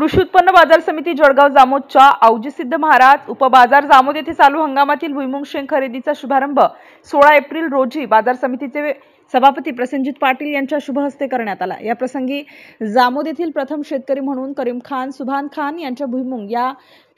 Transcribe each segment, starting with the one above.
कृषी उत्पन्न बाजार समिती जळगाव जामोदच्या औजीसिद्ध महाराज उपबाजार जामोद येथे चालू हंगामातील भुईमुग शेंग खरेदीचा शुभारंभ 16 एप्रिल रोजी बाजार समितीचे सभापती प्रसेनजीत पाटील यांच्या शुभ हस्ते करण्यात आला। या प्रसंगी जामोद येथील प्रथम शेतकरी म्हणून करीम खान सुभान खान यांच्या भुईमुग या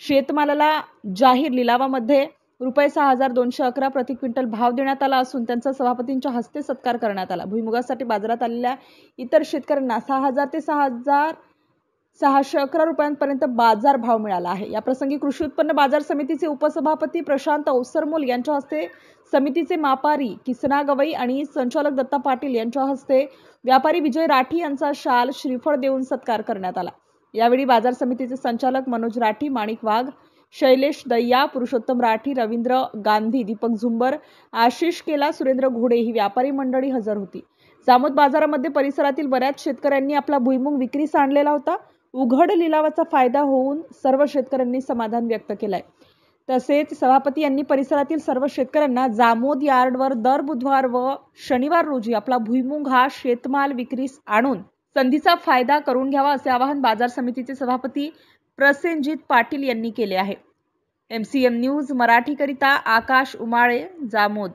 शेतमालाला जाहीर लिलावामध्ये रुपये 6211 प्रति क्विंटल भाव देण्यात आला असून त्यांचा सभापतींच्या हस्ते सत्कार करण्यात आला। भुईमुगासाठी बाजारात आलेल्या इतर शेतकऱ्यांना 6000 ते 6611 रुपयांपर्यंत बाजार भाव मिळाला आहे। या प्रसंगी कृषी उत्पन्न बाजार समितीचे उपसभापती प्रशांत औसरमोल यांच्या हस्ते, समितीचे मापारी किसना गवई आणि संचालक दत्ता पाटील यांच्या हस्ते व्यापारी विजय राठी यांचा शाल श्रीफळ देऊन सत्कार करण्यात आला। यावेळी बाजार समितीचे संचालक मनोज राठी, माणिक वाघ, शैलेश दय्या, पुरुषोत्तम राठी, रवींद्र गांधी, दीपक झुंबर, आशिष केला, सुरेंद्र घोडे ही व्यापारी मंडळी हजर होती। जामोद बाजारामध्ये परिसरातील बऱ्याच शेतकऱ्यांनी आपला भुईमुग विक्रीस आणलेला होता। उघड लिलावाचा फायदा होऊन सर्व शेतकऱ्यांनी समाधान व्यक्त केलंय। तसेच सभापती यांनी परिसरातील सर्व शेतकऱ्यांना जामोद यार्डवर दर बुधवार व शनिवार रोजी आपला भुईमुग हा शेतमाल विक्रीस आणून संधीचा फायदा करून घ्यावा असे आवाहन बाजार समितीचे सभापती प्रसेनजीत पाटील यांनी केले आहे। MCM न्यूज मराठी करिता आकाश उमाळे, जामोद।